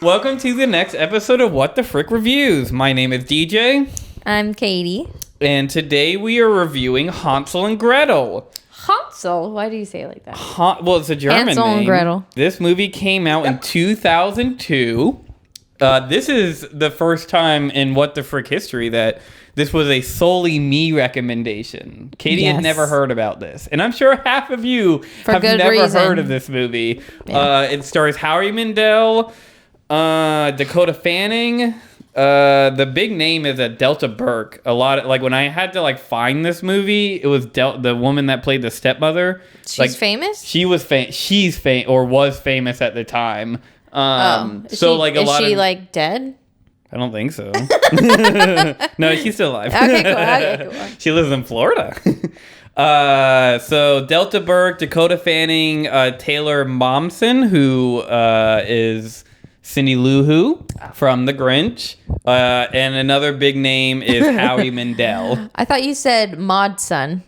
Welcome to the next episode of What the Frick Reviews. My name is DJ. I'm Katie. And today we are reviewing Hansel and Gretel. Hansel? Why do you say it like that? Well, it's a German Hansel name. and Gretel. This movie came out in 2002. This is the first time in What the Frick history that this was a solely me recommendation. Katie had never heard about this. And I'm sure half of you have never heard of this movie. Yeah. It stars Howie Mandel, Dakota Fanning. The big name is Delta Burke. A lot of, like, when I had to find this movie, it was the woman that played the stepmother. She's famous? She was she's famous or was famous at the time. Is she dead? I don't think so. No, she's still alive. Okay, cool. She lives in Florida. So Delta Burke, Dakota Fanning, Taylor Momsen, who is Cindy Lou Who from The Grinch, and another big name is Howie Mandel. I thought you said Modson.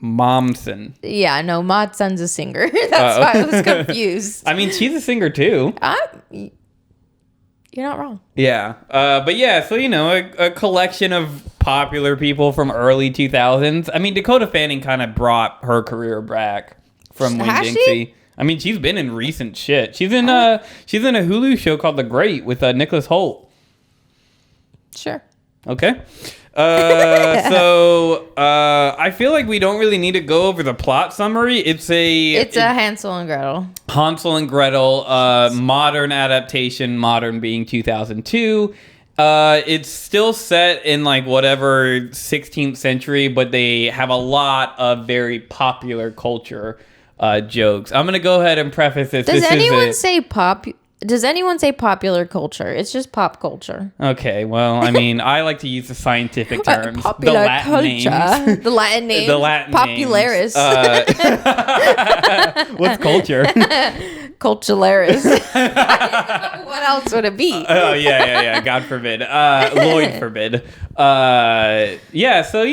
Momsen. Yeah, no, Modson's a singer. That's why I was confused. I mean, she's a singer too. You're not wrong. Yeah. But yeah, so, a collection of popular people from early 2000s. I mean, Dakota Fanning kind of brought her career back from Wing Dixie. I mean, she's been in recent shit. She's in a Hulu show called The Great with Nicholas Hoult. Sure. Okay. So I feel like we don't really need to go over the plot summary. It's a Hansel and Gretel. Hansel and Gretel, modern adaptation, modern being 2002. It's still set in whatever 16th century, but they have a lot of very popular culture jokes. I'm gonna go ahead and preface this. Does anyone say popular culture? It's just pop culture. Okay, well, I mean, I like to use the scientific terms. Popular the Latin culture. Names. The Latin names. The Latin Popularis. Names. What's culture? Cultularis. What else would it be? Oh, yeah. God forbid. Lloyd forbid. Yeah, so,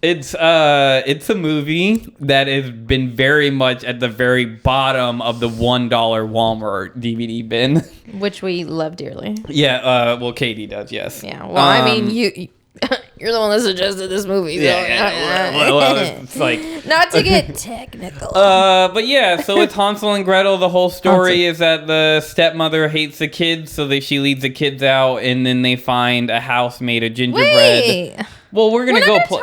it's a movie that has been very much at the very bottom of the $1 Walmart DVD bin, which we love dearly. Yeah, well, Katie does, yes. Yeah, well, I mean, you're the one that suggested this movie. So well, it's not to get technical. But yeah, so it's Hansel and Gretel. The whole story is that the stepmother hates the kids, so she leads the kids out, and then they find a house made of gingerbread. Wait. Well, we're gonna go talk about.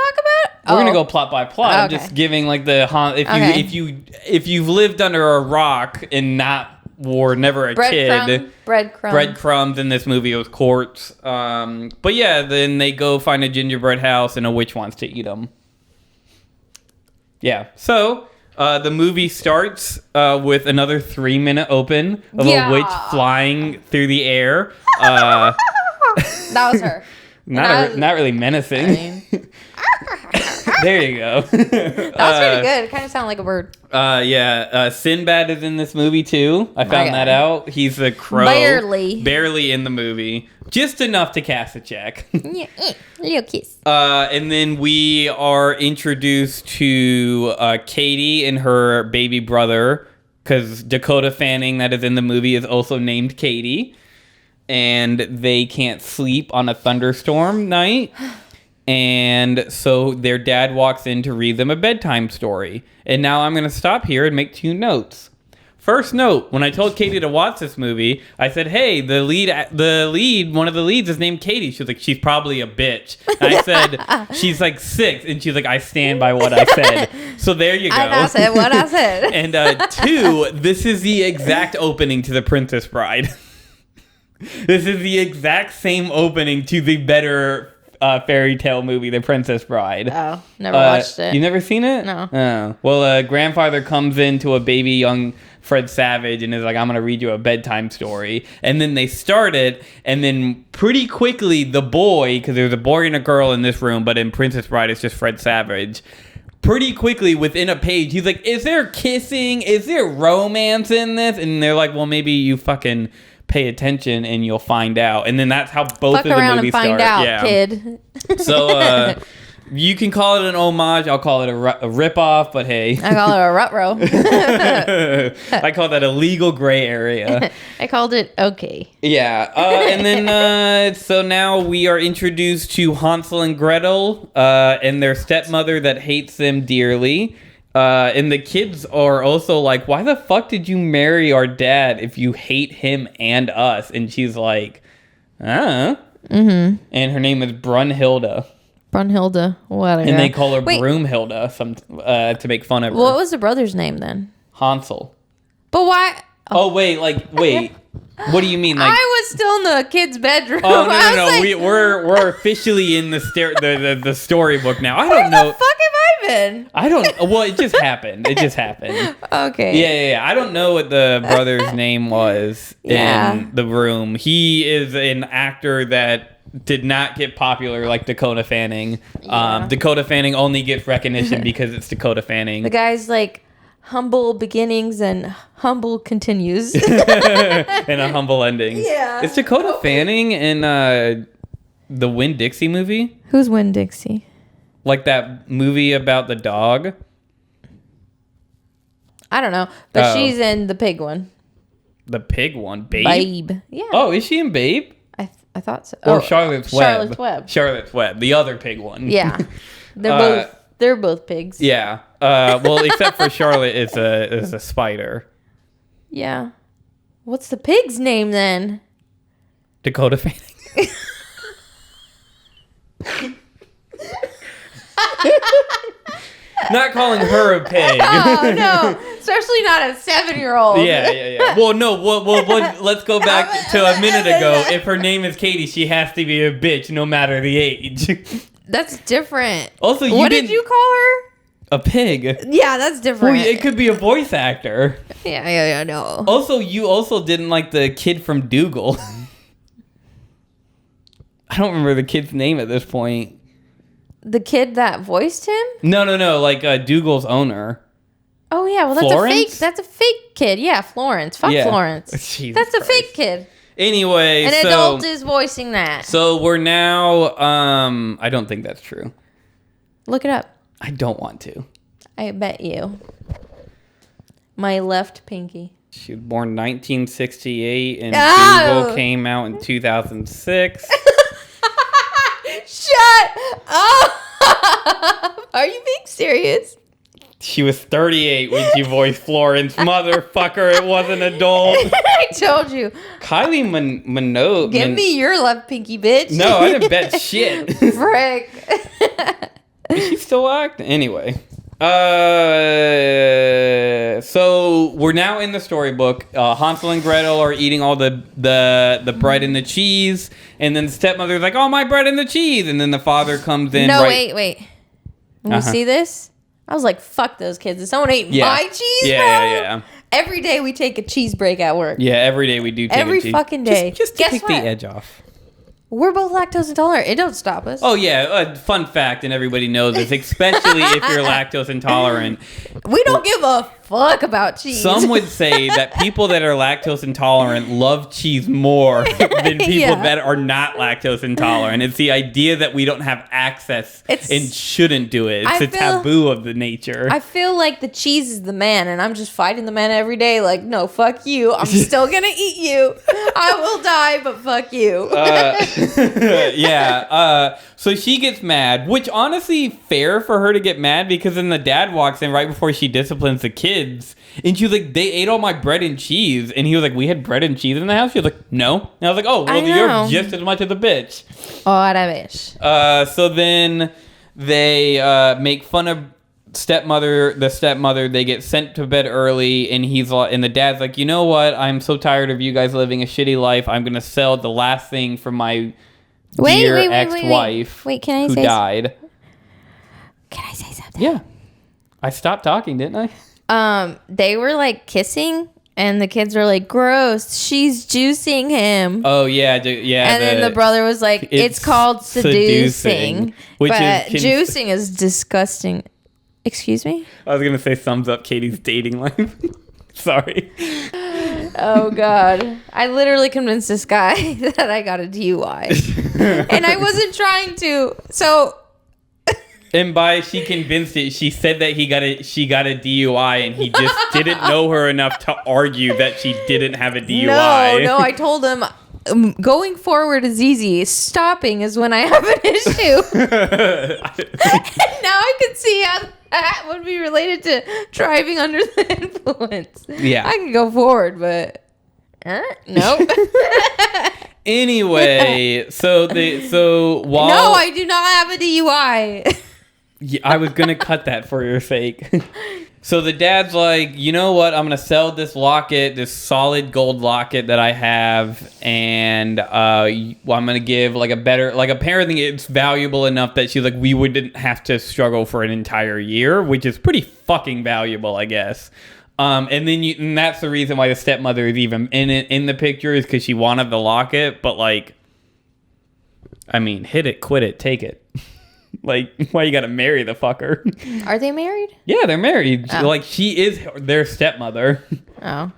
We're gonna go plot by plot. I'm just giving if you've lived under a rock and never a kid. Breadcrumbs in this movie was quartz. But yeah, then they go find a gingerbread house and a witch wants to eat them. Yeah. So the movie starts with another 3-minute open of a witch flying through the air. That was her. Not really menacing. I mean. There you go. That was pretty good. It kind of sounded like a bird. Yeah. Sinbad is in this movie too. I found that out. He's a crow. Barely in the movie. Just enough to cast a check. Yeah, little kiss. And then we are introduced to Katie and her baby brother, because Dakota Fanning, that is in the movie, is also named Katie. And they can't sleep on a thunderstorm night. And so their dad walks in to read them a bedtime story. And now I'm going to stop here and make 2 notes. First note, when I told Katie to watch this movie, I said, hey, one of the leads is named Katie. She was like, she's probably a bitch. And I said, she's 6. And she's like, I stand by what I said. So there you go. I said what I said. And 2, this is the exact opening to The Princess Bride. This is the exact same opening to the better fairy tale movie, The Princess Bride. Oh, never watched it. You've never seen it? No. Oh. Well, grandfather comes into a baby young Fred Savage and is like, I'm going to read you a bedtime story. And then they start it, and then pretty quickly the boy, because there's a boy and a girl in this room, but in Princess Bride it's just Fred Savage. Pretty quickly, within a page, he's like, is there kissing? Is there romance in this? And they're like, well, maybe you fucking pay attention and you'll find out. And then that's how both of the movies start. Fuck around and find out, kid. So You can call it an homage. I'll call it a rip-off, but hey. I call it a rut-row. I call that a legal gray area. I called it okay. Yeah. And then, so now we are introduced to Hansel and Gretel and their stepmother that hates them dearly. And the kids are also like, why the fuck did you marry our dad if you hate him and us? And she's like, And her name is Brunhilde. Brunhilde, whatever. And they call her Broomhilde to make fun of her. What was the brother's name then? Hansel. But why? Oh, wait. What do you mean? Like, I was still in the kid's bedroom. Oh no! Like, we're officially in the storybook now. I don't know. Where the fuck have I been? I don't. Well, it just happened. Okay. Yeah. I don't know what the brother's name was in the room. He is an actor that did not get popular like Dakota Fanning. Yeah. Dakota Fanning only gets recognition because it's Dakota Fanning. The guy's like humble beginnings and humble continues. And a humble ending. Yeah. It's Dakota Fanning in the Winn-Dixie movie. Who's Winn-Dixie? Like that movie about the dog. I don't know, but she's in the pig one. The pig one, Babe. Yeah. Oh, is she in Babe? I thought so. Or Charlotte's Web. Charlotte's Web, the other pig one. Yeah. They're both pigs. Yeah. Well, except for Charlotte is a spider. Yeah. What's the pig's name then? Dakota Fanning. Not calling her a pig. Oh, no. Especially not a 7-year-old. Yeah. Well, no. Let's go back to a minute ago. If her name is Katie, she has to be a bitch no matter the age. That's different. Also, what did you call her? A pig. Yeah, that's different. Well, it could be a voice actor. Yeah, no. Also, you also didn't like the kid from Dougal. I don't remember the kid's name at this point. The kid that voiced him? No. Like Dougal's owner. Oh yeah, well that's a fake kid. Yeah, Florence. Fuck Florence. Jesus that's Christ. A fake kid. Anyway, an adult is voicing that. So we're now. I don't think that's true. Look it up. I don't want to. I bet you. My left pinky. She was born 1968, and Dougal came out in 2006. Shut up! Are you being serious? She was 38 when she voiced Florence. Motherfucker, it was an adult. I told you. Kylie Minogue. Give me your left pinky, bitch. No, I didn't bet shit. Frick. Is she still acting? Anyway. So we're now in the storybook. Hansel and Gretel are eating all the bread and the cheese, and then the stepmother's like, "Oh, my bread and the cheese," and then the father comes in. No, wait. When you see this, I was like, "Fuck those kids! If someone ate my cheese, yeah. Every day we take a cheese break at work. Yeah, every day we do. Take every a cheese. fucking day. Just to take the edge off. We're both lactose intolerant. It don't stop us. Oh, yeah. Fun fact, and everybody knows this, especially if you're lactose intolerant. We don't give a fuck about cheese. Some would say that people that are lactose intolerant love cheese more than people that are not lactose intolerant. It's the idea that we don't have access and shouldn't do it. It's a taboo of the nature. I feel like the cheese is the man, and I'm just fighting the man every day. Like, no, fuck you. I'm still going to eat you. I will die, but fuck you. Yeah. So she gets mad, which honestly fair for her to get mad, because then the dad walks in right before she disciplines the kids, and she's like, "They ate all my bread and cheese," and he was like, "We had bread and cheese in the house." She was like, "No," and I was like, "Oh, well, you're just as much of a bitch." Ora vez. So then they make fun of the stepmother. They get sent to bed early, and and the dad's like, "You know what? I'm so tired of you guys living a shitty life. I'm gonna sell the last thing from my dear ex-wife who died." Can I say something? Yeah. I stopped talking, didn't I? They were like kissing, and the kids were like, "Gross, she's juicing him." Oh yeah, And then the brother was like, "It's called seducing." But juicing is disgusting. Excuse me? I was gonna say thumbs up Katie's dating life. Sorry. Oh God. I literally convinced this guy that I got a DUI. And I wasn't trying to. So And by she convinced it, she said that she got a DUI and he just didn't know her enough to argue that she didn't have a DUI. No, I told him going forward is easy. Stopping is when I have an issue. Now I can see how that would be related to driving under the influence. Yeah. I can go forward, but no. Anyway, so while No, I do not have a DUI. Yeah, I was gonna cut that for your sake. So the dad's like, you know what? I'm gonna sell this locket, this solid gold locket that I have, and I'm gonna give like a better, like apparently it's valuable enough that she's like, we wouldn't have to struggle for an entire year, which is pretty fucking valuable, I guess. And that's the reason why the stepmother is even in the picture, is because she wanted the locket, but like, I mean, hit it, quit it, take it. Like, why you gotta marry the fucker? Are they married? Yeah, they're married. Oh. Like, she is their stepmother. Oh.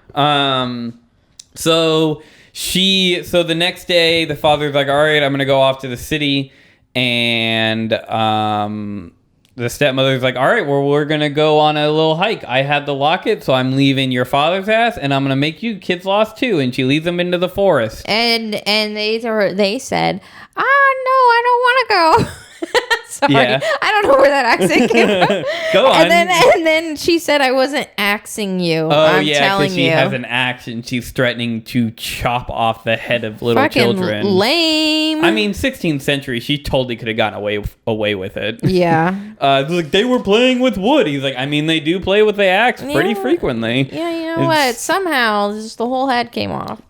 So the next day, the father's like, all right, I'm gonna go off to the city, and the stepmother's like, all right, well, we're gonna go on a little hike. I had the locket, so I'm leaving your father's ass, and I'm gonna make you kids lost too. And she leads them into the forest. And they said, no, I don't want to go. Sorry, Yeah. I don't know where that accent came from. Go on. And then she said, I wasn't axing you. Oh, I'm yeah, telling because she you. has an axe and she's threatening to chop off the head of little Fucking children. lame. I mean, 16th century, she totally could have gotten away with it. Yeah. Like, they were playing with wood. He's like, I mean, they do play with the axe pretty Yeah. frequently. Yeah, you know what? Somehow, just the whole head came off.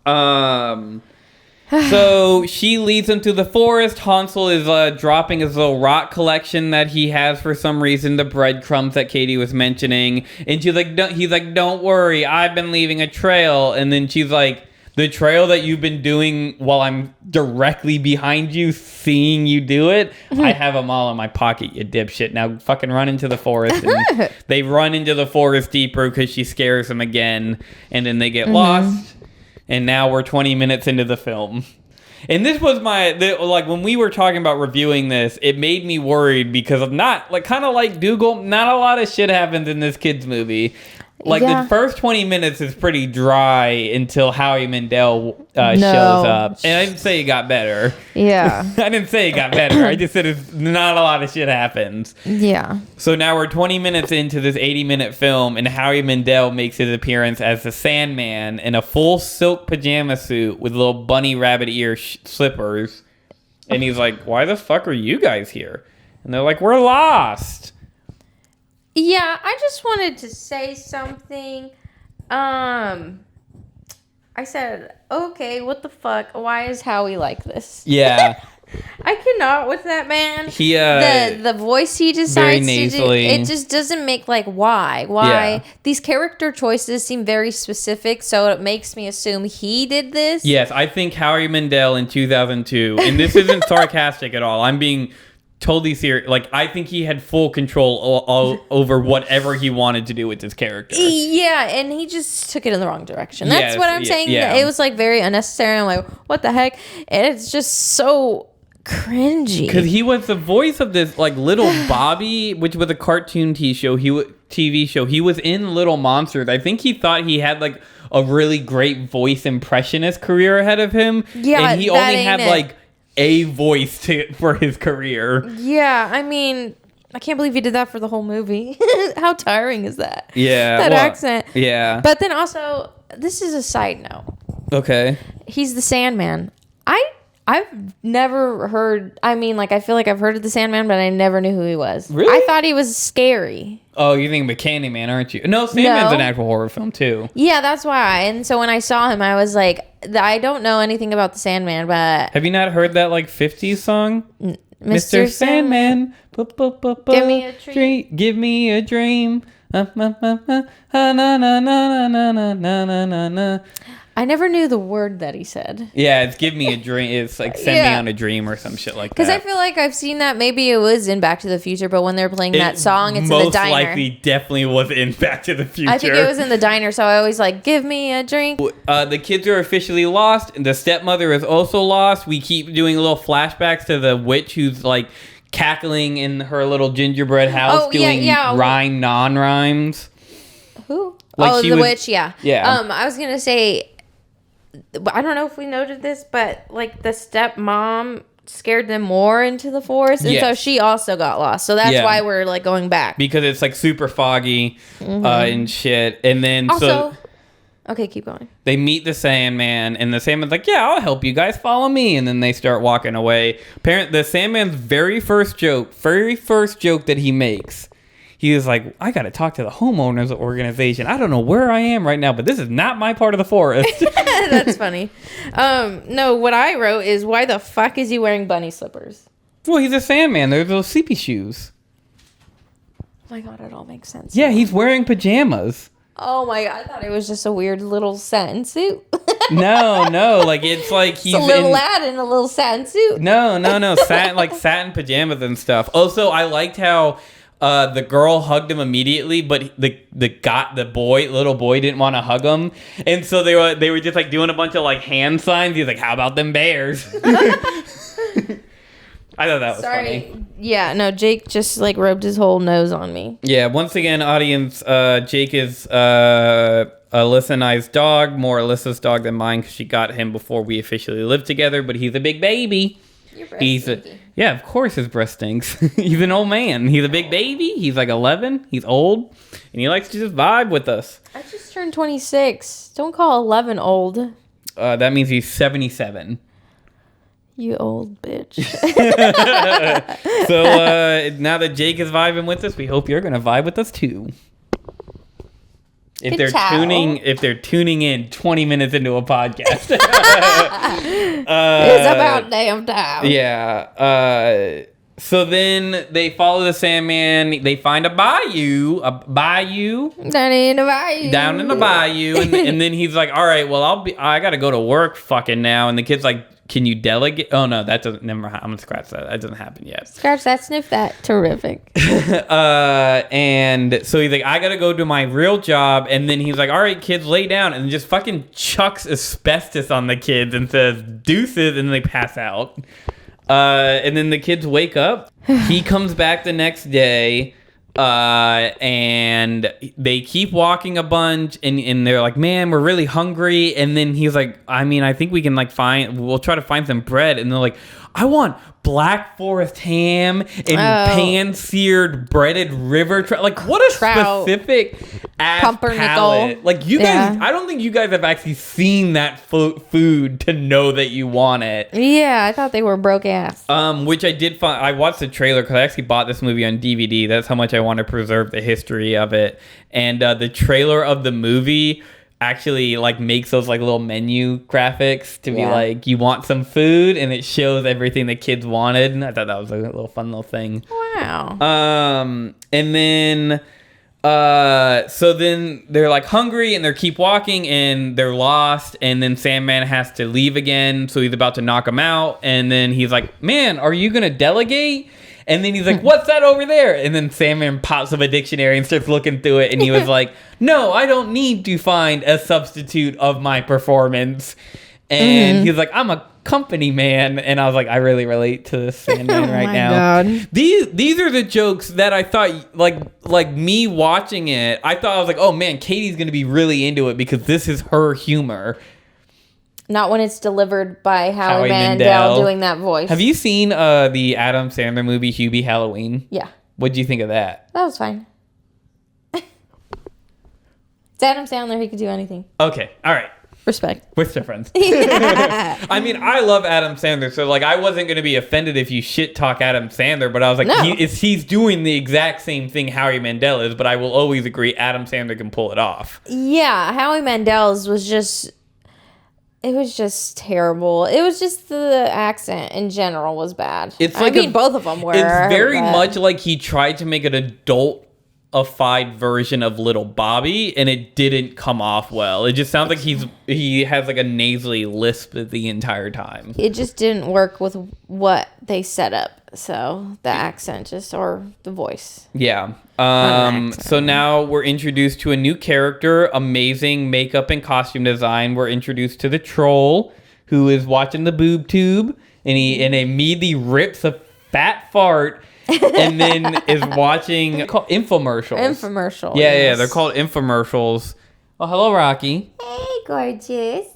So she leads him to the forest. Hansel is dropping his little rock collection that he has for some reason, the breadcrumbs that Katie was mentioning. And she's like, he's like, don't worry, I've been leaving a trail. And then she's like, the trail that you've been doing while I'm directly behind you, seeing you do it, I have them all in my pocket, you dipshit. Now fucking run into the forest. And they run into the forest deeper because she scares them again. And then they get lost. And now we're 20 minutes into the film. And this was like when we were talking about reviewing this, it made me worried because of kind of like Dougal, not a lot of shit happens in this kid's movie. Like, the first 20 minutes is pretty dry until Howie Mandel shows up. And I didn't say it got better. Yeah. I didn't say it got better. I just said it's not a lot of shit happens. Yeah. So now we're 20 minutes into this 80-minute film, and Howie Mandel makes his appearance as the Sandman in a full silk pajama suit with little bunny rabbit ear slippers. And he's like, why the fuck are you guys here? And they're like, we're lost. Yeah, I just wanted to say something. I said, okay, what the fuck? Why is Howie like this? Yeah. I cannot with that man. He the voice he decides very to do, it just doesn't make like why. Yeah. These character choices seem very specific, so it makes me assume he did this. Yes, I think Howie Mandel in 2002, and this isn't sarcastic at all. I'm being totally serious. Like, I think he had full control all over whatever he wanted to do with his character. Yeah, and he just took it in the wrong direction. That's what I'm saying. Yeah. It was like very unnecessary. I'm like, what the heck? And it's just so cringy. Because he was the voice of this like Little Bobby, which was a cartoon TV show. He was in Little Monsters. I think he thought he had like a really great voice impressionist career ahead of him. Yeah, and he only had like a voice for his career. Yeah, I mean, I can't believe he did that for the whole movie. How tiring is that? Yeah. That accent. Yeah. But then also, this is a side note. Okay. He's the Sandman. I've never heard, I mean, like, I feel like I've heard of the Sandman, but I never knew who he was. Really? I thought he was scary. Oh, you're thinking of Candyman, aren't you? No, Sandman's an actual horror film, too. Yeah, that's why. And so when I saw him, I was like, I don't know anything about the Sandman, but... Have you not heard that, like, 50s song? Mr. Sandman. Give me a treat. Give me a dream. Na na na na na na na na. I never knew the word that he said. Yeah, it's give me a dream. It's like send me on a dream or some shit like that. Because I feel like I've seen that. Maybe it was in Back to the Future, but when they're playing that song, it's in the diner. Most likely definitely was in Back to the Future. I think it was in the diner, so I always like, give me a drink. The kids are officially lost, and the stepmother is also lost. We keep doing little flashbacks to the witch who's like cackling in her little gingerbread house Oh, yeah, doing yeah. rhyme non-rhymes. Who? Like oh, she the was- witch, yeah. Yeah. I was going to say, I don't know if we noted this, but like the stepmom scared them more into the forest. And so Yes. she also got lost. So that's Yeah. why we're like going back. Because it's like super foggy and shit. And then Also, okay, keep going. they meet the Sandman, and the Sandman's like, yeah, I'll help you guys, follow me. And then they start walking away. The Sandman's very first joke that he makes, he was like, I gotta talk to the homeowners organization. I don't know where I am right now, but this is not my part of the forest. That's funny. No, what I wrote is, why the fuck is he wearing bunny slippers? Well, he's a Sandman. They're those sleepy shoes. Oh my god, it all makes sense. Yeah, he's wearing pajamas. Oh my god, I thought it was just a weird little satin suit. No, like it's like he's It's a little in, lad in a little satin suit. No, satin pajamas and stuff. Also, I liked how the girl hugged him immediately, but the little boy didn't want to hug him, and so they were just like doing a bunch of like hand signs. He's like, "How about them bears?" I thought that was funny. Yeah, no, Jake just like rubbed his whole nose on me. Yeah, once again, audience, Jake is Alyssa and I's dog, more Alyssa's dog than mine because she got him before we officially lived together. But he's a big baby. Your breast stinky. Yeah, of course his breast stinks. He's an old man. He's a big baby. He's like 11. He's old, and he likes to just vibe with us. I just turned 26. Don't call 11 old. That means he's 77. You old bitch. So now that Jake is vibing with us, we hope you're gonna vibe with us too. If they're tuning in 20 minutes into a podcast. It's about damn time. Yeah. So then they follow the Sandman. They find a bayou. Down in the bayou. And then he's like, all right, well, I got to go to work fucking now. And the kid's like, can you delegate? Oh, no, that doesn't, never mind. I'm going to scratch that. That doesn't happen yet. Scratch that, sniff that. Terrific. And so he's like, I got to go to my real job. And then he's like, all right, kids, lay down. And just fucking chucks asbestos on the kids and says deuces. And they pass out. And then the kids wake up. He comes back the next day. And they keep walking a bunch, and they're like, man, we're really hungry. And then he's like, I mean, I think we can we'll try to find some bread. And they're like, I want Black Forest ham and pan-seared breaded river trout. Like, what a specific ass palate. Like, you guys, I don't think you guys have actually seen that food to know that you want it. Yeah, I thought they were broke ass. Which I did find. I watched the trailer because I actually bought this movie on DVD. That's how much I want to preserve the history of it. And the trailer of the movie actually like makes those like little menu graphics to be like, you want some food, and it shows everything the kids wanted. And I thought that was a little fun little thing. Wow. And then so then they're like hungry, and they keep walking, and they're lost, and then Sandman has to leave again, so he's about to knock him out, and then he's like, man, are you gonna delegate? And then he's like, what's that over there? And then Sandman pops up a dictionary and starts looking through it. And he was like, no, I don't need to find a substitute of my performance. And he's like, I'm a company man. And I was like, I really relate to this Sandman right now. God. These are the jokes that I thought, like me watching it, I was like, oh man, Katie's going to be really into it because this is her humor. Not when it's delivered by Howie Mandel doing that voice. Have you seen the Adam Sandler movie Hubie Halloween? Yeah. What'd you think of that? That was fine. It's Adam Sandler. He could do anything. Okay. All right. Respect. We're still friends. I mean, I love Adam Sandler, so like I wasn't going to be offended if you shit talk Adam Sandler, but I was like, he's doing the exact same thing Howie Mandel is, but I will always agree Adam Sandler can pull it off. Yeah. Howie Mandel's was just... It was just terrible. It was just the accent in general was bad. It's like both of them were. It's very much like he tried to make an adult-ified version of Little Bobby, and it didn't come off well. It just sounds like he has like a nasally lisp the entire time. It just didn't work with what they set up. So the accent or the voice. Yeah. So now we're introduced to a new character, amazing makeup and costume design. We're introduced to the troll who is watching the boob tube, and he immediately rips a fat fart and then is watching called infomercials. Infomercial. Yeah, yes. they're called infomercials. Oh, hello, Rocky. Hey, gorgeous.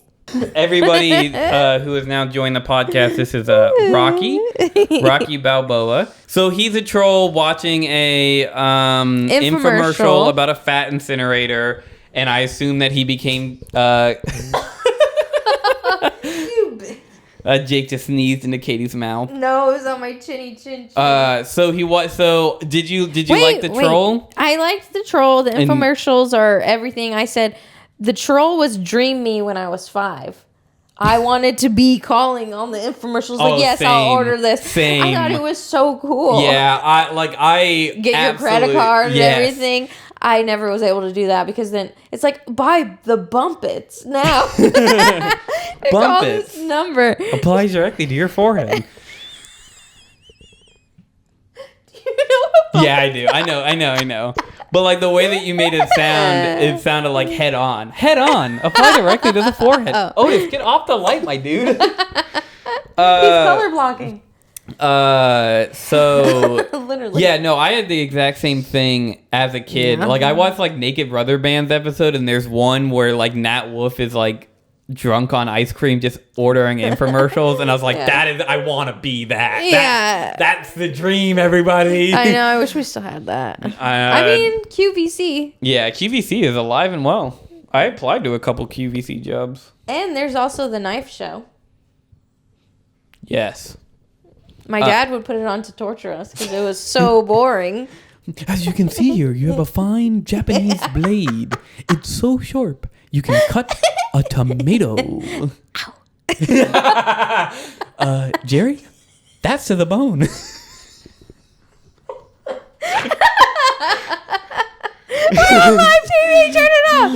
Everybody who has now joined the podcast, this is Rocky Balboa. So he's a troll watching a infomercial about a fat incinerator, and I assume that he became Jake just sneezed into Katie's mouth. No, it was on my chinny chin. So did you like the troll? I liked the troll. The infomercials are everything. I said the troll was Dream Me when I was 5. I wanted to be calling on the infomercials. Like, yes, same, I'll order this. Same. I thought it was so cool. Yeah, I get your credit card and everything. I never was able to do that because then it's like, buy the Bumpits now. Call this number. Applies directly to your forehead. Do you know? Yeah, I do. I know. But like the way that you made it sound, it sounded like head on. Head on. Apply directly to the forehead. Otis, get off the light, my dude. He's color blocking. So literally. Yeah, no, I had the exact same thing as a kid. Like I watched like Naked Brother Band's episode, and there's one where like Nat Wolff is like drunk on ice cream just ordering infomercials, and I was like, I want to be that. That's the dream, everybody. I know, I wish we still had that. I mean, QVC. Yeah, QVC is alive and well. I applied to a couple QVC jobs. And there's also the knife show. Yes. My dad would put it on to torture us because it was so boring. As you can see here, you have a fine Japanese blade. It's so sharp, you can cut a tomato. Jerry, that's to the bone. We're on live TV.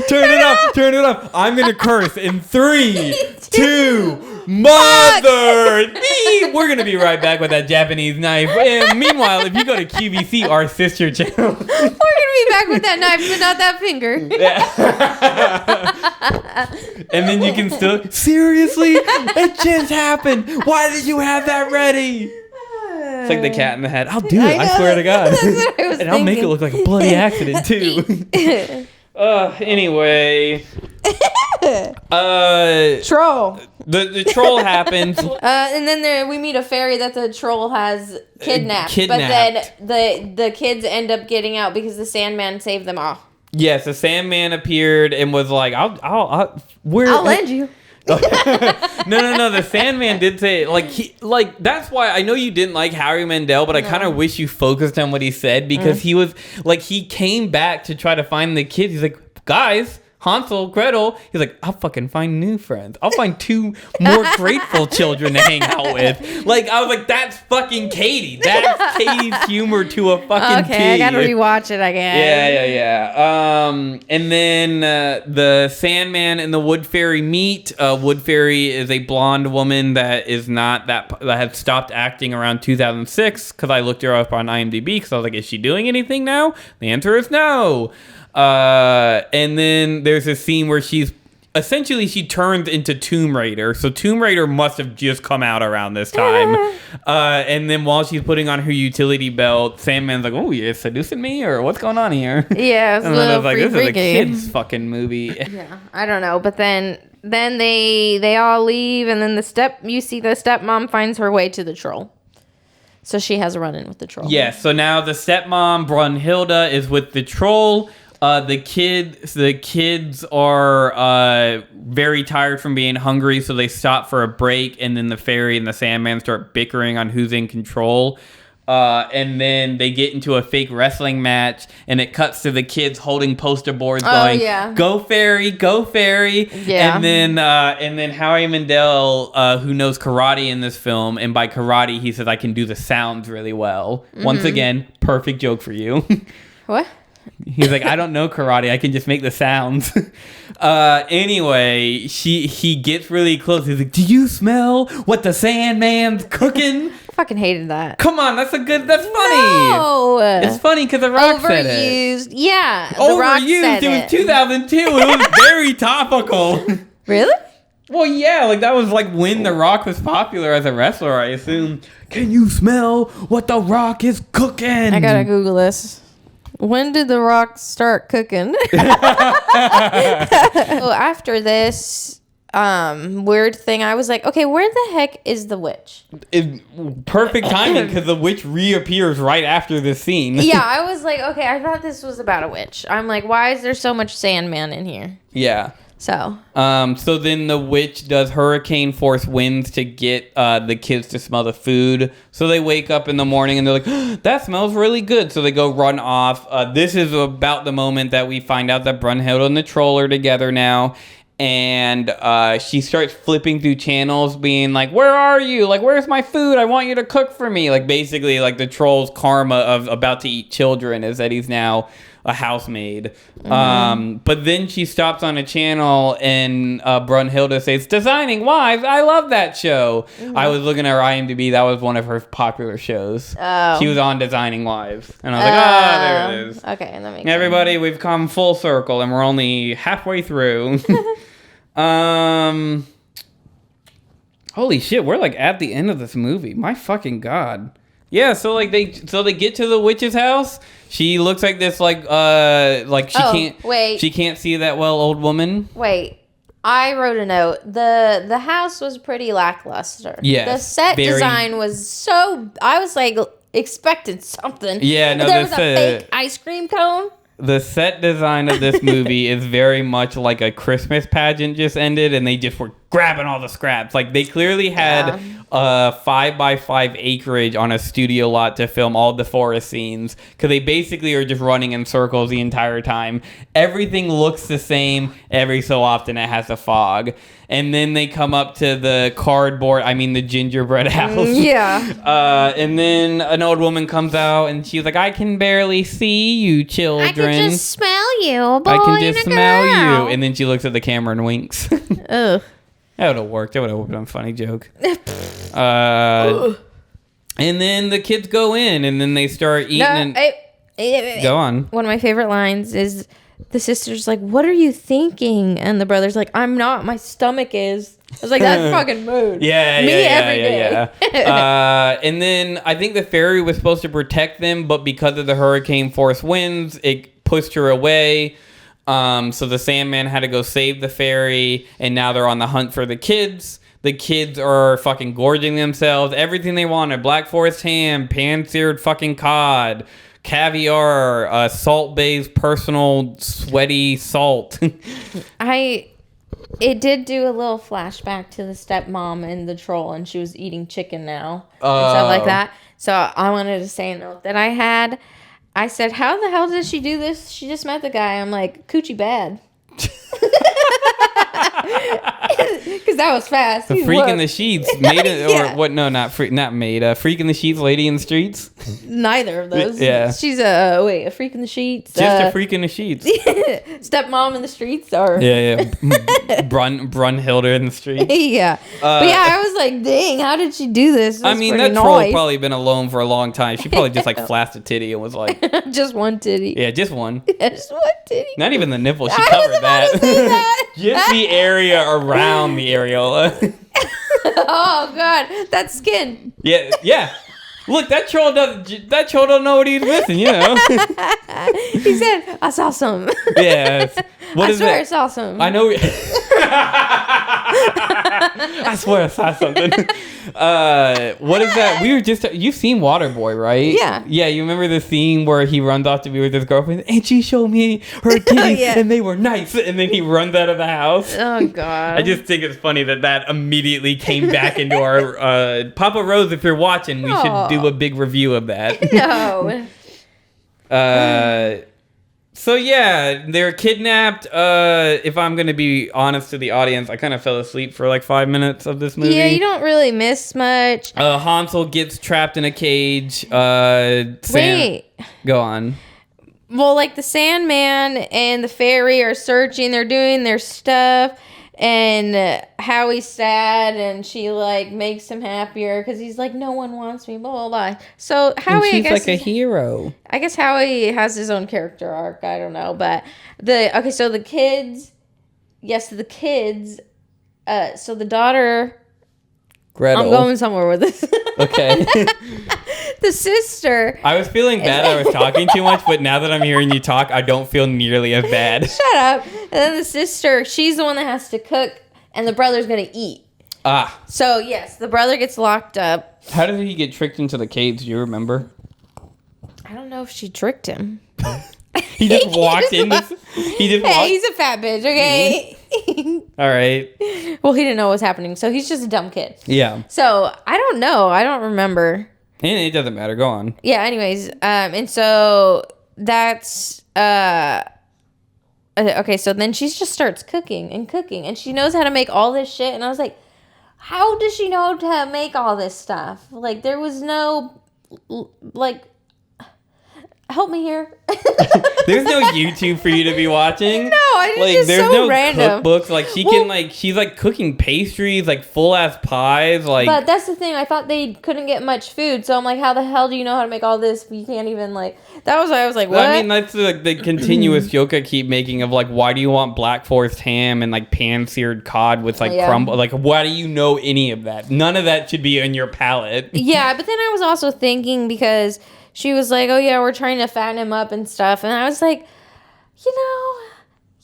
Turn it off. Turn it off. I'm going to curse in 3, 2, mother. We're going to be right back with that Japanese knife. And meanwhile, if you go to QVC, our sister channel. We're going to be back with that knife, but not that finger. And then you can still... Seriously? It just happened. Why did you have that ready? It's like the Cat in the Hat. I'll do it. I swear to God. That's what I was and I'll make it look like a bloody accident too. Anyway. Troll. The troll happens. And then we meet a fairy that the troll has kidnapped. But then the kids end up getting out because the Sandman saved them all. Yes, the Sandman appeared and was like, I'll lend you. No. The Sandman did say that's why I know you didn't like Howie Mandel, but I kind of wish you focused on what he said because he was like he came back to try to find the kids. He's like, guys, Hansel, Gretel. He's like, I'll fucking find new friends. I'll find 2 more grateful children to hang out with. Like I was like, that's fucking Katie. That's Katie's humor to a fucking T. Okay, I gotta rewatch it again. Yeah. And then the Sandman and the Wood Fairy meet. Wood Fairy is a blonde woman that is not that had stopped acting around 2006 because I looked her up on IMDb because I was like, is she doing anything now? The answer is no. And then there's a scene where she turned into Tomb Raider. So Tomb Raider must have just come out around this time. And then while she's putting on her utility belt, Sandman's like, oh, you're seducing me? Or what's going on here? Yeah, it's a little this is a game. kid's fucking movie. Yeah, I don't know. But then they all leave, and then the stepmom finds her way to the troll. So she has a run-in with the troll. Yeah, so now the stepmom, Brunhilde, is with the troll. The kids are very tired from being hungry, so they stop for a break, and then the fairy and the Sandman start bickering on who's in control. And then they get into a fake wrestling match, and it cuts to the kids holding poster boards going, "Go fairy, go fairy!" Yeah. And then Howie Mandel, who knows karate in this film, and by karate he says, "I can do the sounds really well." Mm-hmm. Once again, perfect joke for you. What? He's like, I don't know karate. I can just make the sounds. Anyway, he gets really close. He's like, do you smell what the Sandman's cooking? I fucking hated that. Come on, that's funny. No. It's funny because The Rock said it. Overused. Yeah. Overused. It was 2002. It was very topical. Really? Well, yeah, like that was like when The Rock was popular as a wrestler, I assume. Can you smell what The Rock is cooking? I gotta Google this. When did The Rock start cooking? So after this weird thing, I was like, okay, where the heck is the witch? Perfect timing because the witch reappears right after this scene. Yeah, I was like, okay, I thought this was about a witch. I'm like, why is there so much Sandman in here? Yeah. So then the witch does hurricane force winds to get the kids to smell the food. So they wake up in the morning and they're like, that smells really good. So they go run off. This is about the moment that we find out that Brunhilde and the troll are together now. And she starts flipping through channels being like, where are you? Like, where's my food? I want you to cook for me. Like, basically, like the troll's karma of about to eat children is that he's now a housemaid. But then she stops on a channel and Brunhilde says, Designing Wives, I love that show. I was looking at her IMDb. That was one of her popular shows. Oh. She was on Designing Wives. And I was like, there it is. Okay, that makes Everybody, we've come full circle and we're only halfway through. Holy shit, we're like at the end of this movie. My fucking god. Yeah, so like they get to the witch's house. She looks like this she can't see that well old woman. Wait. I wrote a note. The house was pretty lackluster. Yeah. The set design was so I was like expecting something. Yeah, no, there was a fake ice cream cone. The set design of this movie is very much like a Christmas pageant just ended and they just were grabbing all the scraps. Like they clearly had 5x5 acreage on a studio lot to film all the forest scenes because they basically are just running in circles the entire time. Everything looks the same. Every so often it has a fog. And then they come up to the gingerbread house. Yeah. And then an old woman comes out and she's like, I can barely see you, children. I can just smell you, a boy I can just and a smell girl. you. And then she looks at the camera and winks. Ugh. That would have worked. That would have been a funny joke. And then the kids go in and then they start eating. Go on. One of my favorite lines is the sister's like, what are you thinking? And the brother's like, I'm not. My stomach is. I was like, that's fucking mood. Yeah, Me every day. And then I think the fairy was supposed to protect them, but because of the hurricane force winds, it pushed her away. So the Sandman had to go save the fairy, and now they're on the hunt for the kids. The kids are fucking gorging themselves. Everything they wanted. Black Forest ham, pan-seared fucking cod, caviar, Salt Bay's personal sweaty salt. It did do a little flashback to the stepmom and the troll, and she was eating chicken now and stuff like that. So I wanted to say a note that I had. I said, how the hell did she do this? She just met the guy. I'm like, coochie bad. Because that was fast. The freak in the sheets. Made it, or what? No, not freak. Not made. Freak in the sheets, lady in the streets. Neither of those. Yeah. She's a freak in the sheets. Just a freak in the sheets. Stepmom in the streets, or yeah. Brunhilde in the streets. Yeah. But yeah, I was like, dang, how did she do this? I mean, that troll probably been alone for a long time. She probably just like flashed a titty and was like, just one titty. Yeah, just one. Yeah, just one titty. Not even the nipple. She covered that. Just the area around the areola. Oh god, that skin. Yeah. Look, that troll don't know what he's missing, you know. He said, I saw some. Yeah. I swear I saw some. I know. I swear I saw something. What is that? We were just... You've seen Waterboy, right? Yeah. Yeah, you remember the scene where he runs off to be with his girlfriend, and she showed me her titties, and they were nice, and then he runs out of the house. Oh, God. I just think it's funny that immediately came back into our... Papa Rose, if you're watching, we should do a big review of that. No. So yeah, they're kidnapped. If I'm gonna be honest to the audience, I kind of fell asleep for like 5 minutes of this movie. Yeah, you don't really miss much. Hansel gets trapped in a cage. Wait. Go on. Well, like the Sandman and the fairy are searching. They're doing their stuff. And Howie's sad, and she like makes him happier because he's like, no one wants me, blah blah blah. So Howie, and she's I guess, like a hero. I guess Howie has his own character arc. I don't know, but so the kids, yes, the kids So the daughter... Gretel. I'm going somewhere with this. Okay. The sister... I was feeling bad I was talking too much, but now that I'm hearing you talk, I don't feel nearly as bad. Shut up. And then the sister, she's the one that has to cook, and the brother's going to eat. Ah. So, yes, the brother gets locked up. How did he get tricked into the caves? Do you remember? I don't know if she tricked him. He just walked in. Hey, he's a fat bitch, okay? All right. Well, he didn't know what was happening, so he's just a dumb kid. Yeah. So, I don't know. I don't remember. And it doesn't matter. Go on. Yeah, anyways. And so, that's... okay, so then she just starts cooking, and she knows how to make all this shit, and I was like, how does she know how to make all this stuff? Like, there was no, like, help me here. There's no YouTube for you to be watching. No, it's like, just there's so no random. cookbooks. Like, she's like cooking pastries, like full ass pies. Like, but that's the thing. I thought they couldn't get much food, so I'm like, how the hell do you know how to make all this? But you can't even like. That was why I was like, what? I mean, that's the continuous joke I keep making of like, why do you want Black Forest ham and like pan-seared cod with like crumble? Like, why do you know any of that? None of that should be in your palate. Yeah, but then I was also thinking because she was like, oh yeah, we're trying to fatten him up and stuff, and I was like, you know.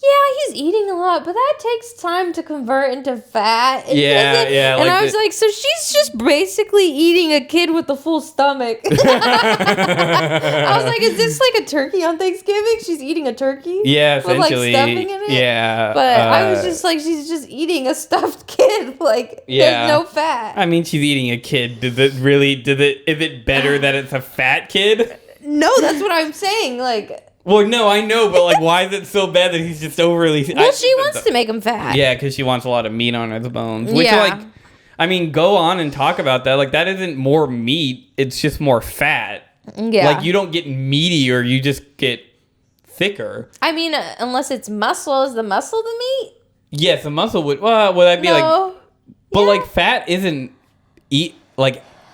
Yeah, he's eating a lot, but that takes time to convert into fat. Yeah. And I was like, so she's just basically eating a kid with a full stomach. I was like, is this like a turkey on Thanksgiving? She's eating a turkey? Yeah, with like essentially. stuffing in it? Yeah. But I was just like, she's just eating a stuffed kid. Like, there's no fat. I mean, she's eating a kid. Is it better that it's a fat kid? No, that's what I'm saying. Like... Well, no, I know, but like, why is it so bad that he's just overly... Well, she wants to make him fat. Yeah, because she wants a lot of meat on his bones. Which, like, I mean, go on and talk about that. Like, that isn't more meat. It's just more fat. Yeah. Like, you don't get meatier. You just get thicker. I mean, unless it's muscle. Is the muscle the meat? Yes, the muscle would... Well, would that be like... But, like, fat isn't...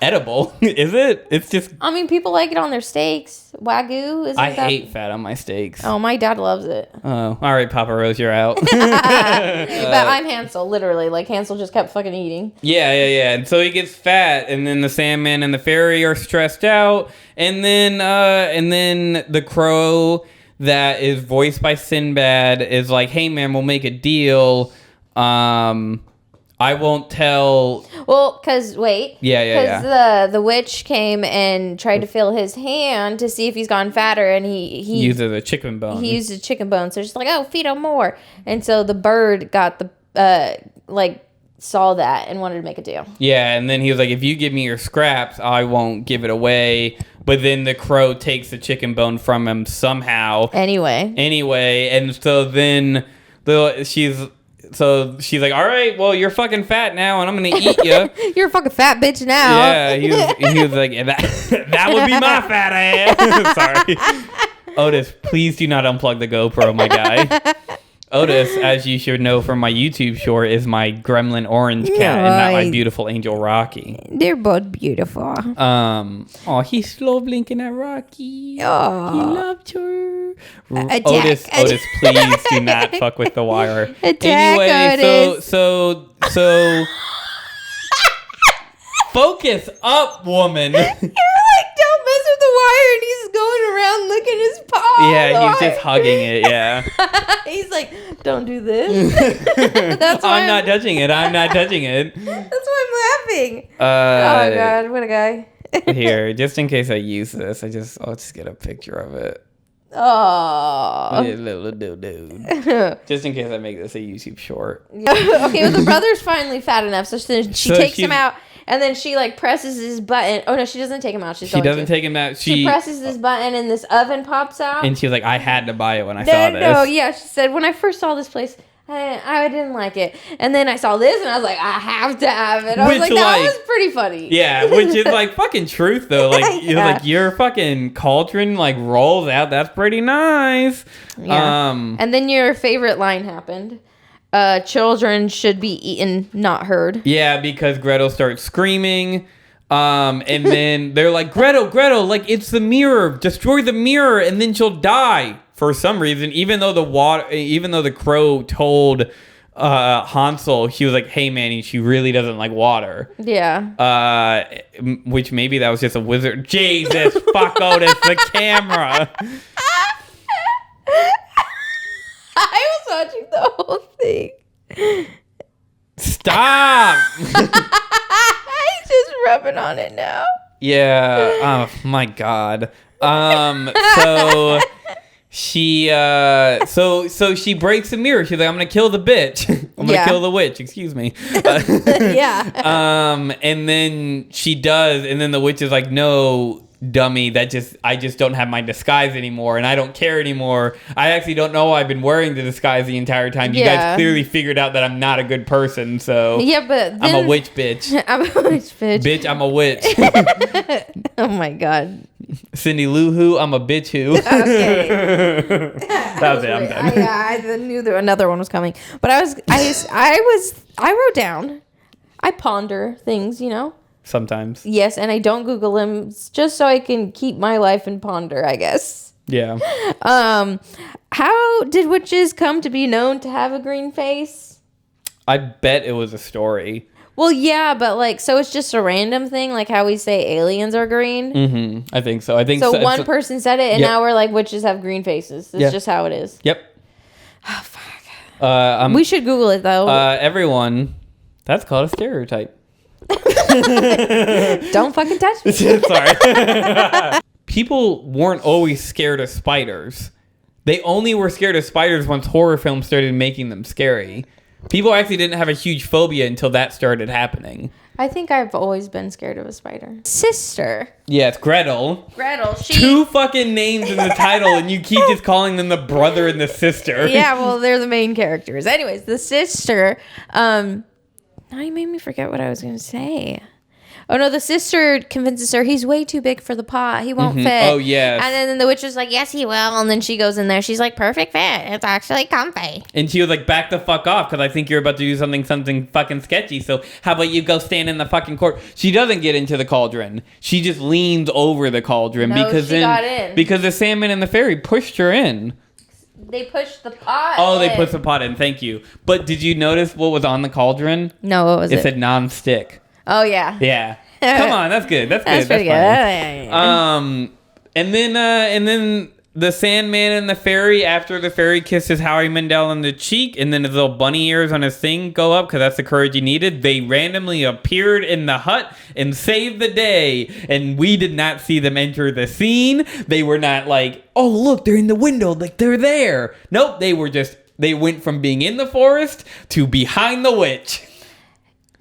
edible, is it? It's just... I mean, people like it on their steaks. Wagyu, isn't I hate fat on my steaks. Oh, my dad loves it. Oh, all right, Papa Rose, you're out. But I'm Hansel, literally. Like, Hansel just kept fucking eating. Yeah. And so he gets fat, and then the Sandman and the Fairy are stressed out, and then the Crow that is voiced by Sinbad is like, hey, man, we'll make a deal. I won't tell... Well, because, wait. Yeah. Because the witch came and tried to feel his hand to see if he's gone fatter, and he uses a chicken bone. He used a chicken bone, so she's like, oh, feed him more. And so the bird got saw that and wanted to make a deal. Yeah, and then he was like, if you give me your scraps, I won't give it away. But then the Crow takes the chicken bone from him somehow. Anyway, and so then So she's like, all right, well, you're fucking fat now, and I'm going to eat you. You're a fucking fat bitch now. Yeah, he was like, that would be my fat ass. Sorry. Otis, please do not unplug the GoPro, my guy. Otis, as you should know from my YouTube short, is my gremlin orange cat and not my beautiful angel Rocky. They're both beautiful. He's slow blinking at Rocky. Oh. He loved her. Otis, please do not fuck with the wire. Anyway, so focus up, woman. Don't mess with the wire, and he's going around licking his paw. Yeah, he's just hugging it, yeah. He's like, don't do this. I'm not touching it. That's why I'm laughing. Oh, God, what a guy. Here, just in case I use this, I'll just get a picture of it. Oh. Little dude. Just in case I make this a YouTube short. Okay, well, the brother's finally fat enough, so she takes him out. And then she, like, presses his button. Oh, no, she doesn't take him out. She doesn't take him out. She presses this button, and this oven pops out. And she's like, I had to buy it when I saw this. No, yeah. She said, when I first saw this place, I didn't like it. And then I saw this, and I was like, I have to have it. I was like, that was pretty funny. Yeah, which is, like, fucking truth, though. Like, like your fucking cauldron, like, rolls out. That's pretty nice. Yeah. And then your favorite line happened. Children should be eaten, not heard. Yeah, because Gretel starts screaming. And then they're like, Gretel, like, it's the mirror. Destroy the mirror, and then she'll die. For some reason, even though the Crow told Hansel, he was like, hey Manny, she really doesn't like water. Yeah. Which maybe that was just a wizard. Jesus, fuck Otis, the camera. I was watching the whole thing. Stop. He's just rubbing on it now. Yeah. Oh my God. So she so she breaks the mirror. She's like, I'm gonna kill the bitch. I'm gonna kill the witch. Excuse me. Yeah. And then she does, and then the witch is like, no, dummy, I just don't have my disguise anymore, and I don't care anymore. I actually don't know why I've been wearing the disguise the entire time. You guys clearly figured out that I'm not a good person, so yeah, but I'm a witch bitch. I'm a witch bitch. Bitch, I'm a witch. Oh my God. Cindy Lou Who, I'm a bitch who. Okay. That was it. I'm done. I knew that another one was coming, but I wrote down. I ponder things, you know. Sometimes. Yes, and I don't Google them just so I can keep my life in ponder, I guess. Yeah. How did witches come to be known to have a green face? I bet it was a story. Well, yeah, but like, so it's just a random thing, like how we say aliens are green. Mm-hmm. I think so. So one person said it, and now we're like, witches have green faces. It's just how it is. Yep. Oh, fuck. We should Google it, though. Everyone, that's called a stereotype. Don't fucking touch me. Sorry. People weren't always scared of spiders. They only were scared of spiders once horror films started making them scary. People actually didn't have a huge phobia until that started happening. I think I've always been scared of a spider. Sister. Yeah, it's Gretel. Gretel. Two fucking names in the title, and you keep just calling them the brother and the sister. Yeah, well, they're the main characters. Anyways, the sister. Now you made me forget what I was going to say. Oh, no, the sister convinces her he's way too big for the pot. He won't fit. Oh, yes. And then the witch is like, yes, he will. And then she goes in there. She's like, perfect fit. It's actually comfy. And she was like, back the fuck off, because I think you're about to do something fucking sketchy. So how about you go stand in the fucking court? She doesn't get into the cauldron. She just leans over the cauldron. No, because she got in. Because the Sandman and the Fairy pushed her in. They pushed the pot Oh, in. they pushed the pot in. Thank you. But did you notice what was on the cauldron? No, what was it? It said non-stick. Oh, yeah. Yeah. Come on, that's good. That's good. Pretty good. Funny. And then the Sandman and the Fairy, after the Fairy kisses Howie Mandel on the cheek, and then his little bunny ears on his thing go up because that's the courage he needed. They randomly appeared in the hut and saved the day, and we did not see them enter the scene. They were not like, oh look, they're in the window, like they're there. Nope, they went from being in the forest to behind the witch.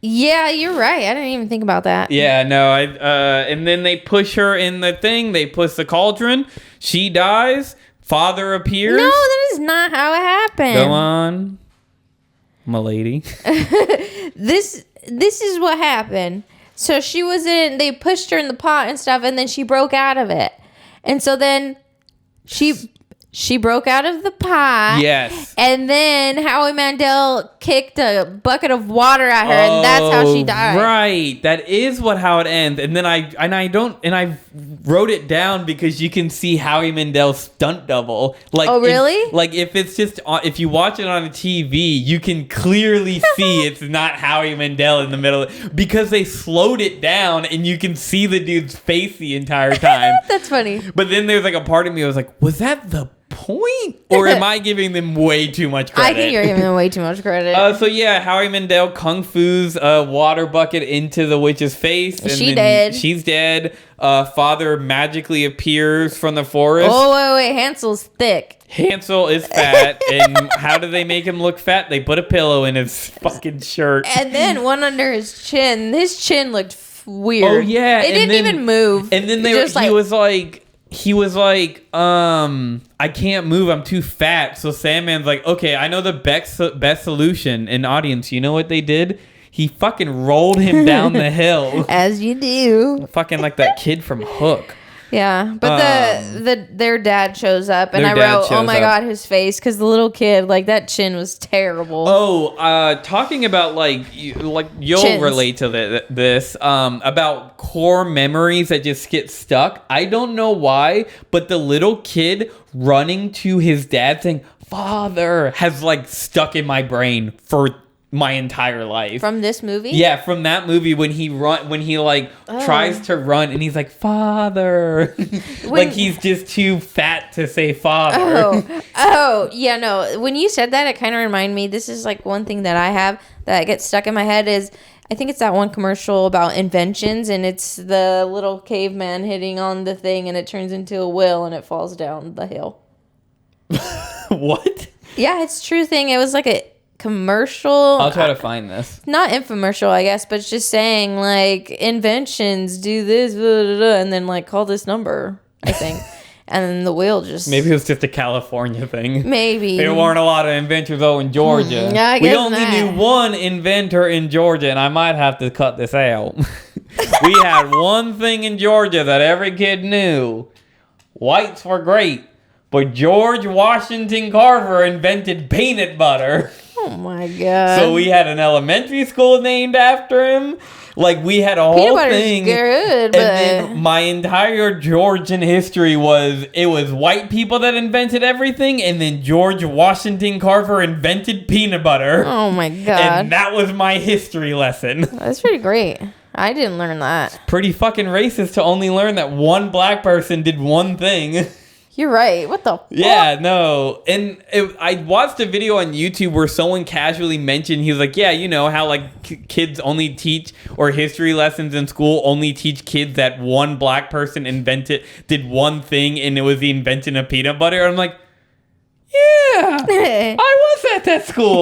Yeah, you're right. I didn't even think about that. Yeah, no, and then they push her in the thing. They push the cauldron. She dies. Father appears. No, that is not how it happened. Go on, my lady. This is what happened. So she was in. They pushed her in the pot and stuff, and then she broke out of it. And so then she broke out of the pot. Yes. And then Howie Mandel kicked a bucket of water at her, and that's how she died. Right. That is how it ends. And then I wrote it down because you can see Howie Mandel's stunt double. Like, oh, really? If you watch it on a TV, you can clearly see it's not Howie Mandel in the middle because they slowed it down and you can see the dude's face the entire time. That's funny. But then there's like a part of me that was like, was that the point, or am I giving them way too much credit? I think you're giving them way too much credit. So yeah, Howie Mandel kung fu's a water bucket into the witch's face. And she's dead. Father magically appears from the forest. Oh wait, Hansel's thick. Hansel is fat, and how do they make him look fat? They put a pillow in his fucking shirt. And then one under his chin. His chin looked weird. Oh yeah, it didn't even move. And then he was like, I can't move, I'm too fat. So Sandman's like, okay, I know the best solution. And audience, you know what they did? He fucking rolled him down the hill. As you do. Fucking like that kid from Hook. Yeah, but their dad shows up, and I wrote, oh my God, his face, because the little kid, like, that chin was terrible. Oh, talking about, you'll Chins. Relate to this, about core memories that just get stuck. I don't know why, but the little kid running to his dad saying, father has like stuck in my brain for my entire life. From this movie? Yeah, from that movie when he tries to run and he's like, father. Like he's just too fat to say father. Yeah, no. When you said that, it kind of reminded me, this is like one thing that I have that gets stuck in my head is, I think it's that one commercial about inventions, and it's the little caveman hitting on the thing and it turns into a wheel and it falls down the hill. What? Yeah, it's a true thing. It was like a commercial. I'll try to find this. Not infomercial, I guess, but it's just saying like inventions do this, blah, blah, blah, and then like call this number, I think. And then the wheel just... Maybe it was just a California thing. Maybe. There weren't a lot of inventors in Georgia. Yeah, I guess we only knew one inventor in Georgia, and I might have to cut this out. We had one thing in Georgia that every kid knew. Whites were great, but George Washington Carver invented peanut butter. Oh my God. So we had an elementary school named after him. Like, we had a whole thing. Good, but... And then my entire Georgian history was, it was white people that invented everything, and then George Washington Carver invented peanut butter. Oh my God. And that was my history lesson. That's pretty great. I didn't learn that. Pretty fucking racist to only learn that one black person did one thing. You're right. What the fuck? Yeah, no. And I watched a video on YouTube where someone casually mentioned, he was like, yeah, you know how like kids only teach, or history lessons in school only teach kids that one black person did one thing, and it was the invention of peanut butter. And I'm like, yeah, I was at that school.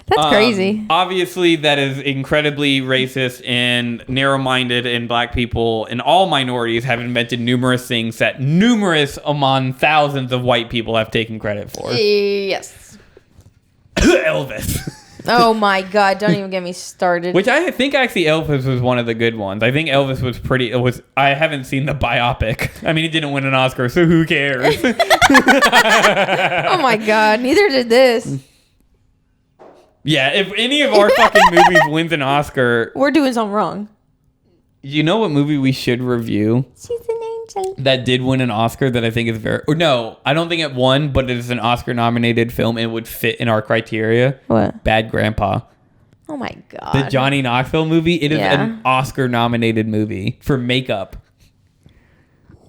That's crazy. Obviously, that is incredibly racist and narrow-minded, and black people and all minorities have invented numerous things that numerous among thousands of white people have taken credit for. Yes. Elvis. Oh my God, don't even get me started. Which I think actually Elvis was one of the good ones. I think Elvis was I haven't seen the biopic. I mean, he didn't win an Oscar, so who cares? Oh my God, neither did this. Yeah, if any of our fucking movies wins an Oscar... We're doing something wrong. You know what movie we should review? She's an angel. That did win an Oscar that I think is very... Or no, I don't think it won, but it is an Oscar-nominated film. It would fit in our criteria. What? Bad Grandpa. Oh my God. The Johnny Knoxville movie. It is an Oscar-nominated movie for makeup.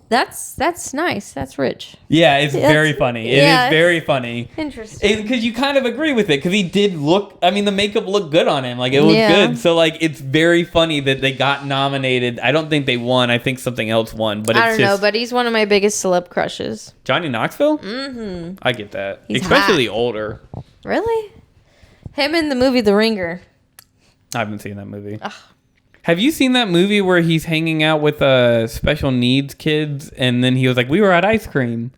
That's nice. That's rich. Yeah, it's very funny. It is very funny. Interesting. Because you kind of agree with it. Because he did look... I mean, the makeup looked good on him. Like, it was good. So, like, it's very funny that they got nominated. I don't think they won. I think something else won. But I don't know. But he's one of my biggest celeb crushes. Johnny Knoxville? Mm-hmm. I get that. He's especially older. Really? Him in the movie The Ringer. I haven't seen that movie. Ugh. Have you seen that movie where he's hanging out with special needs kids, and then he was like, we were at ice cream?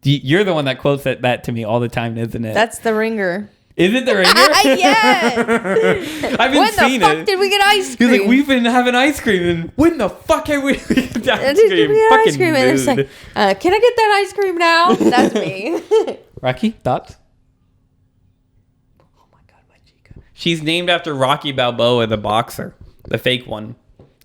You're the one that quotes that to me all the time, isn't it? That's The Ringer. Is it The Ringer? Yes. I haven't seen it. When the fuck did we get ice cream? He's like, we've been having ice cream, and when the fuck have we get ice cream? Did we get ice cream? And it's like, can I get that ice cream now? That's me. Rocky, thoughts? Oh my God, my chica. She's named after Rocky Balboa, the boxer. The fake one.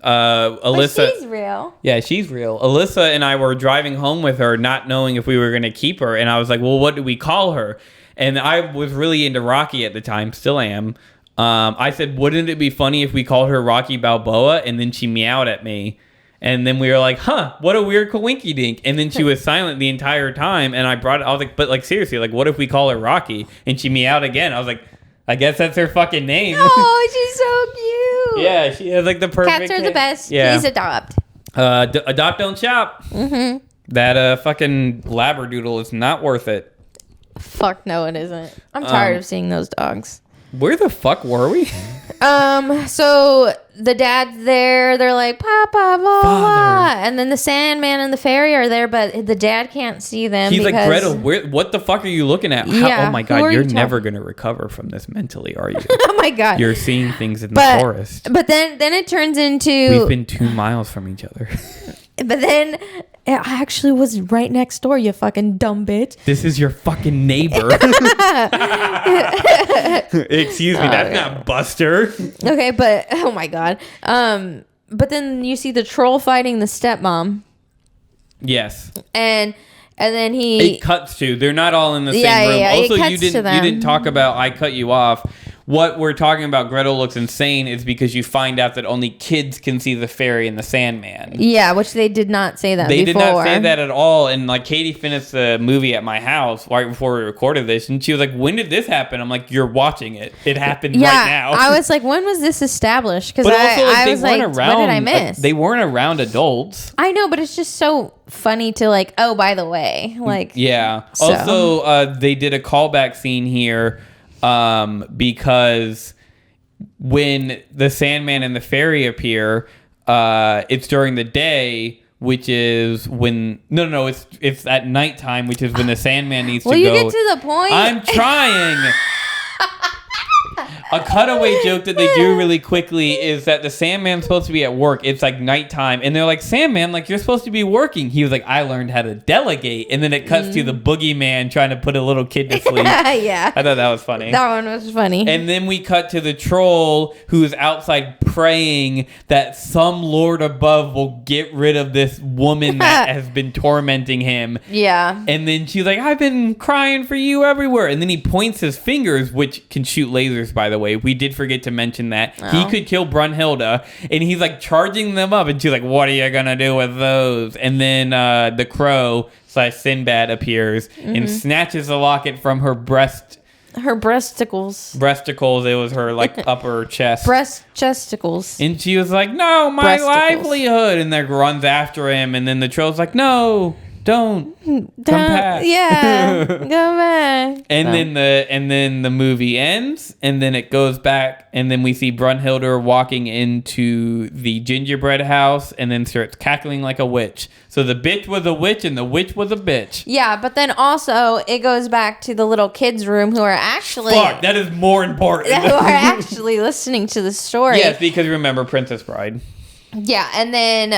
Alyssa. But she's real. Yeah, she's real. Alyssa and I were driving home with her, not knowing if we were going to keep her. And I was like, well, what do we call her? And I was really into Rocky at the time. Still am. I said, wouldn't it be funny if we called her Rocky Balboa? And then she meowed at me. And then we were like, huh, what a weird coinky dink. And then she was silent the entire time. And I was like, but like, seriously, like, what if we call her Rocky? And she meowed again. I was like, I guess that's her fucking name. Oh, she's so cute. Yeah, she has like the perfect... Cats are the best. Yeah. Please adopt. Adopt, don't shop. Mm-hmm. That fucking Labradoodle is not worth it. Fuck no, it isn't. I'm tired of seeing those dogs. Where the fuck were we? So the dad's there. They're like, Papa, blah, blah. And then the Sandman and the fairy are there, but the dad can't see them. He's like, Gretel, what the fuck are you looking at? Yeah, oh my God, you're never going to recover from this mentally, are you? Oh my God. You're seeing things in the forest. But then it turns into... We've been 2 miles from each other. But then it actually was right next door, you fucking dumb bitch. This is your fucking neighbor. Excuse me, that's not Buster. Okay, but oh my God. But then you see the troll fighting the stepmom. Yes. And And then he... It cuts to. They're not all in the same room. Yeah, also, it cuts you to them. didn't talk about... I cut you off. What we're talking about, Gretel looks insane, is because you find out that only kids can see the fairy and the Sandman. Yeah, which they did not say that They before. did not say that at all. And like Katie finished the movie at my house right before we recorded this, and she was like, "When did this happen?" I'm like, "You're watching it. It happened right now." I was like, "When was this established?" Because I was like, "What did I miss?" They weren't around adults. I know, but it's just so funny to like. Oh, by the way, like yeah. So. Also, they did a callback scene here because when the Sandman and the fairy appear, it's during the day, which is when it's at nighttime, which is when the Sandman needs to go. Will you get to the point? I'm trying. A cutaway joke that they do really quickly is that the Sandman's supposed to be at work. It's like nighttime, and they're like, "Sandman, like you're supposed to be working." He was like, "I learned how to delegate," and then it cuts to the boogeyman trying to put a little kid to sleep. Yeah, I thought that was funny. That one was funny. And then we cut to the troll who's outside praying that some lord above will get rid of this woman that has been tormenting him. Yeah. And then she's like, "I've been crying for you everywhere." And then he points his fingers, which can shoot lasers, by the way. We did forget to mention that. Oh. He could kill Brunhilde. And he's like charging them up. And she's like, "What are you going to do with those?" And then the crow / Sinbad appears and snatches the locket from her her breasticles. breasticles. It was her like upper chest. Breast chesticles. And she was like, "No, my Breasticles. livelihood." And then runs after him. And then the troll's like, "No, don't come back." Yeah, go back. And then the movie ends, and then it goes back, and then we see Brunhilde walking into the gingerbread house, and then starts cackling like a witch. So the bitch was a witch, and the witch was a bitch. Yeah, but then also it goes back to the little kids' room who are actually Fuck, that is more important. who are actually listening to the story. Yes, because remember Princess Bride. Yeah, and then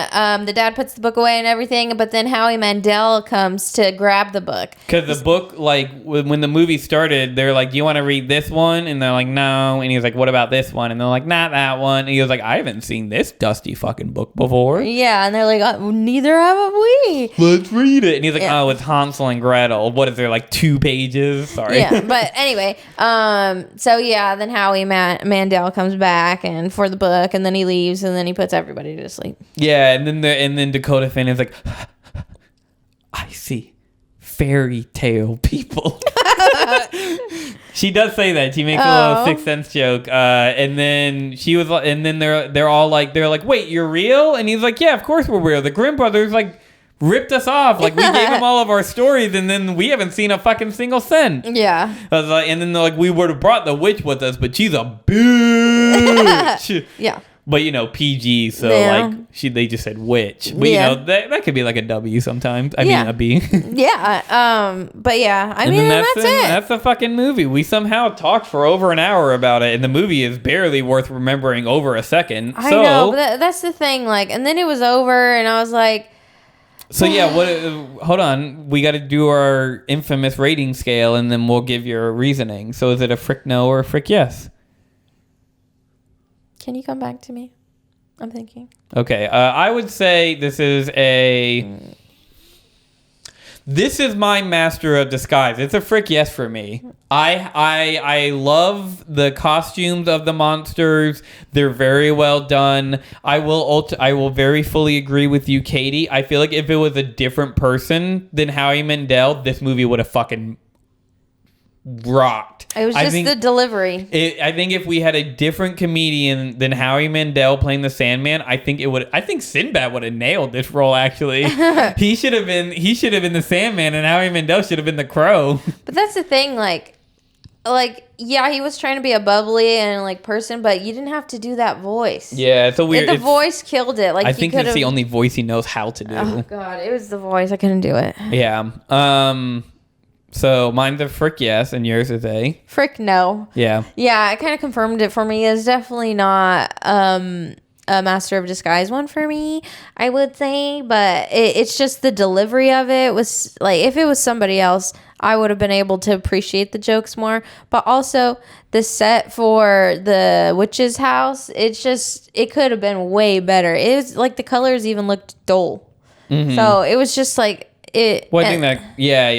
the dad puts the book away and everything, but then Howie Mandel comes to grab the book. Because the book, like, when the movie started, they're like, "Do you want to read this one?" And they're like, "No." And he was like, "What about this one?" And they're like, "Not that one." And he was like, "I haven't seen this dusty fucking book before." Yeah, and they're like, "Neither have we." Let's read it. And he's like, Yeah. "Oh, it's Hansel and Gretel. What is there, like 2 pages?" Sorry. Yeah, but anyway, so yeah, then Howie Mandel comes back and for the book, and then he leaves, and then he puts everybody to sleep. Yeah, and then Dakota Fanning is like, "I see fairy tale people." She does say that. She makes a little Sixth Sense joke, and then they're like, "Wait, you're real?" And he's like, "Yeah, of course we're real. The Grimm brothers like ripped us off. Like we gave them all of our stories, and then we haven't seen a fucking single cent." Yeah. I was like, and then they're like, "We would have brought the witch with us, but she's a bitch." Yeah. But PG, so Yeah. they just said witch. But Yeah. that could be like a W sometimes. I mean Yeah. a B. Yeah. But yeah, I And mean, then that's it. That's the fucking movie. We somehow talked for over an hour about it, and the movie is barely worth remembering over a second. I know, but that's the thing. Like, and then it was over, and I was like, So yeah, hold on. We got to do our infamous rating scale, and then we'll give your reasoning. So is it a frick no or a frick yes? "Can you come back to me?" I'm thinking. Okay, I would say this is my Master of Disguise. It's a frick yes for me. I love the costumes of the monsters. They're very well done. I will very fully agree with you, Katie. I feel like if it was a different person than Howie Mandel, this movie would have fucking rocked. It was just the delivery. I think if we had a different comedian than Howie Mandel playing the Sandman, I think Sinbad would have nailed this role. Actually, he should have been the Sandman, and Howie Mandel should have been the Crow. But that's the thing, like yeah, he was trying to be a bubbly and like person, but you didn't have to do that voice. Yeah, it's a weird. The voice killed it. Like I think it's the only voice he knows how to do. Oh god, it was the voice. I couldn't do it. Yeah. So mine's a frick yes, and yours is a frick no. Yeah. Yeah, it kind of confirmed it for me. It's definitely not a Master of Disguise one for me, I would say. But it's just the delivery of it was like, if it was somebody else, I would have been able to appreciate the jokes more. But also the set for the witch's house, it could have been way better. It was like the colors even looked dull. Mm-hmm. So it was just like, Well, I think that, yeah.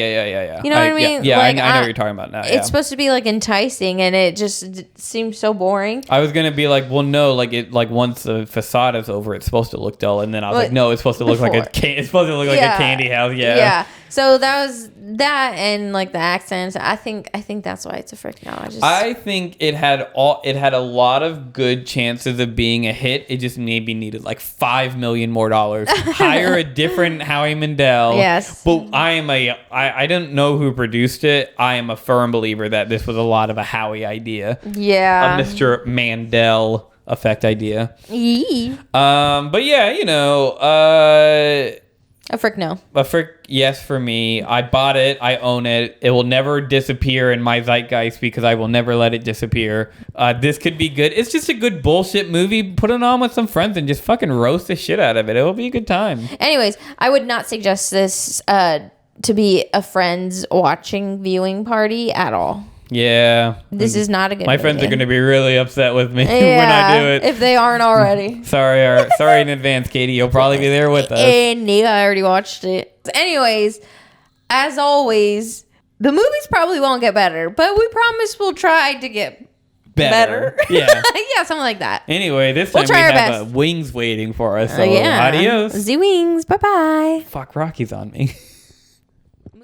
You know what I mean? Yeah, Like, I know what you're talking about now. It's supposed to be like enticing, and it just seems so boring. I was gonna be like, well, no, like once the facade is over, it's supposed to look dull, and then I was like, no, it's supposed to look like it's supposed to look like a candy house. Yeah. So that was that, and like the accents. I think that's why it's a frick no. I think it had a lot of good chances of being a hit. It just maybe needed like $5 million more. Hire a different Howie Mandel. Yes. But I don't know who produced it. I am a firm believer that this was a lot of a Howie idea. Yeah. A Mr. Mandel effect idea. Yee. But yeah, A frick no. a frick yes for me. I bought it. I own it. It will never disappear in my zeitgeist because I will never let it disappear. This could be good. It's just a good bullshit movie. Put it on with some friends and just fucking roast the shit out of it. It will be a good time. Anyways, I would not suggest this to be a friends watching viewing party at all. Yeah. This is not a good My friends movie. are going to be really upset with me when Yeah, I do it. if they aren't already. Sorry in advance, Katie. You'll probably be there with us. And I already watched it. Anyways, as always, the movies probably won't get better, but we promise we'll try to get better. Yeah. Yeah, something like that. Anyway, this time We'll try we our have best. wings waiting for us. So Yeah. adios. Z-Wings. Bye-bye. Fuck, Rocky's on me.